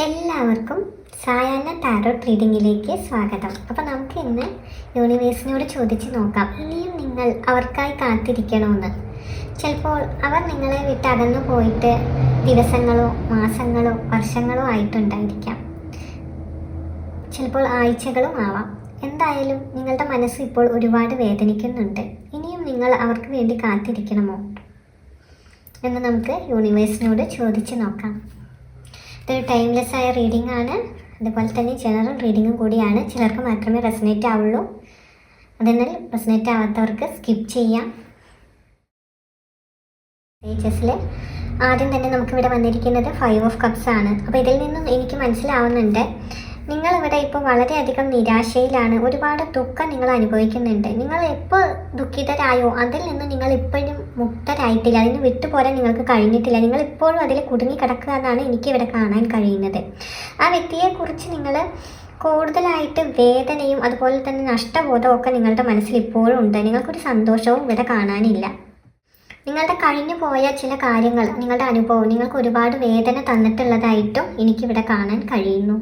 എല്ലാവർക്കും സായാഹ്ന ടാരോട്ട് റീഡിങ്ങിലേക്ക് സ്വാഗതം. അപ്പോൾ നമുക്ക് ഇന്ന് യൂണിവേഴ്സിനോട് ചോദിച്ച് നോക്കാം, ഇനിയും നിങ്ങൾ അവർക്കായി കാത്തിരിക്കണമെന്ന്. ചിലപ്പോൾ അവർ നിങ്ങളെ വിട്ട് അകന്നു പോയിട്ട് ദിവസങ്ങളോ മാസങ്ങളോ വർഷങ്ങളോ ആയിട്ടുണ്ടായിരിക്കാം, ചിലപ്പോൾ ആഴ്ചകളും ആവാം. എന്തായാലും നിങ്ങളുടെ മനസ്സ് ഇപ്പോൾ ഒരുപാട് വേദനിക്കുന്നുണ്ട്. ഇനിയും നിങ്ങൾ അവർക്ക് വേണ്ടി കാത്തിരിക്കണമോ എന്ന് നമുക്ക് യൂണിവേഴ്സിനോട് ചോദിച്ച് നോക്കാം. ഇതൊരു ടൈംലെസ് ആയ റീഡിംഗ് ആണ്, അതുപോലെ തന്നെ ജനറൽ റീഡിങ്ങും കൂടിയാണ്. ചിലർക്ക് മാത്രമേ റെസനേറ്റ് ആവുള്ളൂ, അതിനാൽ റെസനേറ്റ് ആവാത്തവർക്ക് സ്കിപ്പ് ചെയ്യാം. പേജസിൽ ആദ്യം തന്നെ നമുക്കിവിടെ വന്നിരിക്കുന്നത് 5 ഓഫ് കപ്സ് ആണ്. അപ്പോൾ ഇതിൽ നിന്നും എനിക്ക് മനസ്സിലാവുന്നുണ്ട്, നിങ്ങളിവിടെ ഇപ്പോൾ വളരെയധികം നിരാശയിലാണ്. ഒരുപാട് ദുഃഖം നിങ്ങൾ അനുഭവിക്കുന്നുണ്ട്. നിങ്ങൾ എപ്പോൾ ദുഃഖിതരായോ അതിൽ നിന്ന് നിങ്ങൾ ഇപ്പോഴും മുക്തരായിട്ടില്ല, അതിന് വിട്ടുപോരാൻ നിങ്ങൾക്ക് കഴിഞ്ഞിട്ടില്ല. നിങ്ങൾ ഇപ്പോഴും അതിൽ കുടുങ്ങി കിടക്കുക എന്നാണ് എനിക്കിവിടെ കാണാൻ കഴിയുന്നത്. ആ വ്യക്തിയെക്കുറിച്ച് നിങ്ങൾ കൂടുതലായിട്ട് വേദനയും അതുപോലെ തന്നെ നഷ്ടബോധവും ഒക്കെ നിങ്ങളുടെ മനസ്സിൽ ഇപ്പോഴും ഉണ്ട്. നിങ്ങൾക്കൊരു സന്തോഷവും ഇവിടെ കാണാനില്ല. നിങ്ങളുടെ കഴിഞ്ഞു പോയ ചില കാര്യങ്ങൾ, നിങ്ങളുടെ അനുഭവം നിങ്ങൾക്ക് ഒരുപാട് വേദന തന്നിട്ടുള്ളതായിട്ടും എനിക്കിവിടെ കാണാൻ കഴിയുന്നു.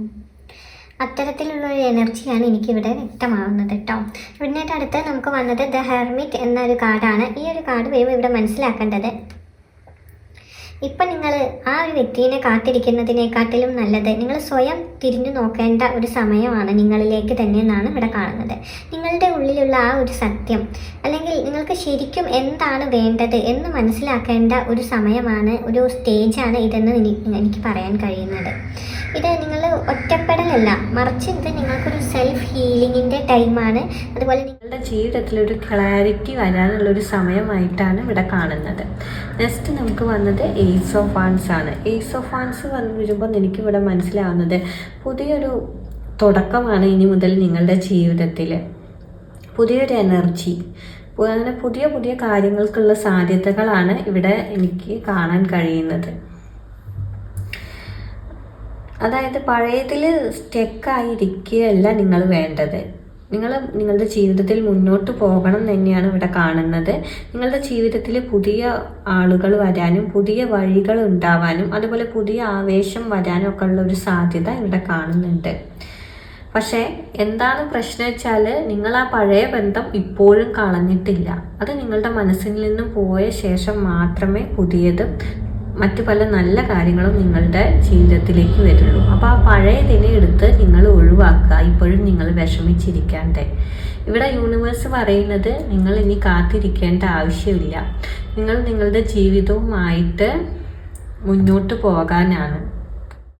അത്തരത്തിലുള്ളൊരു എനർജിയാണ് എനിക്കിവിടെ വ്യക്തമാവുന്നത് കേട്ടോ. പിന്നീട് അടുത്ത് നമുക്ക് വന്നത് ദ ഹെർമിറ്റ് എന്നൊരു കാർഡാണ്. ഈ ഒരു കാർഡ് വരുമ്പോൾ ഇവിടെ മനസ്സിലാക്കേണ്ടത്, ഇപ്പം നിങ്ങൾ ആ ഒരു വ്യക്തിയെ കാത്തിരിക്കുന്നതിനെക്കാട്ടിലും നല്ലത് നിങ്ങൾ സ്വയം തിരിഞ്ഞു നോക്കേണ്ട ഒരു സമയമാണ് നിങ്ങളിലേക്ക് തന്നെ എന്നാണ് ഇവിടെ കാണുന്നത്. നിങ്ങളുടെ ഉള്ളിലുള്ള ആ ഒരു സത്യം, അല്ലെങ്കിൽ നിങ്ങൾക്ക് ശരിക്കും എന്താണ് വേണ്ടത് എന്ന് മനസ്സിലാക്കേണ്ട ഒരു സമയമാണ്, ഒരു സ്റ്റേജാണ് ഇതെന്ന് എനിക്ക് പറയാൻ കഴിയുന്നത്. ഇത് നിങ്ങൾ ഒറ്റപ്പെടലല്ല, മറിച്ച് ഇത് നിങ്ങൾക്കൊരു സെൽഫ് ഹീലിങ്ങിൻ്റെ ടൈമാണ്. അതുപോലെ നിങ്ങളുടെ ജീവിതത്തിലൊരു ക്ലാരിറ്റി വരാനുള്ളൊരു സമയമായിട്ടാണ് ഇവിടെ കാണുന്നത്. നെക്സ്റ്റ് നമുക്ക് വന്നത് ഏസ് ഓഫ് വാൻസ് ആണ്. ഏസ് ഓഫ് വാൻസ് വന്ന് വരുമ്പോൾ എനിക്കിവിടെ മനസ്സിലാവുന്നത് പുതിയൊരു തുടക്കമാണ് ഇനി മുതൽ നിങ്ങളുടെ ജീവിതത്തിൽ. പുതിയൊരു എനർജി, അങ്ങനെ പുതിയ പുതിയ കാര്യങ്ങൾക്കുള്ള സാധ്യതകളാണ് ഇവിടെ എനിക്ക് കാണാൻ കഴിയുന്നത്. അതായത് പഴയതിൽ സ്റ്റെക്കായിരിക്കുകയല്ല നിങ്ങൾ വേണ്ടത്. നിങ്ങളുടെ ജീവിതത്തിൽ മുന്നോട്ട് പോകണം തന്നെയാണ് ഇവിടെ കാണുന്നത്. നിങ്ങളുടെ ജീവിതത്തിൽ പുതിയ ആളുകൾ വരാനും പുതിയ വഴികൾ ഉണ്ടാവാനും അതുപോലെ പുതിയ ആവേശം വരാനും ഒക്കെ ഉള്ള ഒരു സാധ്യത ഇവിടെ കാണുന്നുണ്ട്. പക്ഷേ എന്താണ് പ്രശ്നം വെച്ചാൽ, നിങ്ങൾ ആ പഴയ ബന്ധം ഇപ്പോഴും കളഞ്ഞിട്ടില്ല. അത് നിങ്ങളുടെ മനസ്സിൽ നിന്നും പോയ ശേഷം മാത്രമേ പുതിയത് മറ്റു പല നല്ല കാര്യങ്ങളും നിങ്ങളുടെ ജീവിതത്തിലേക്ക് വരുള്ളൂ. അപ്പോൾ ആ പഴയതിനെ എടുത്ത് നിങ്ങൾ ഒഴിവാക്കുക, ഇപ്പോഴും നിങ്ങൾ വിഷമിച്ചിരിക്കാണ്ട്. ഇവിടെ യൂണിവേഴ്സ് പറയുന്നത് നിങ്ങൾ ഇനി കാത്തിരിക്കേണ്ട ആവശ്യമില്ല, നിങ്ങൾ നിങ്ങളുടെ ജീവിതവുമായിട്ട് മുന്നോട്ട് പോകാനാണ്.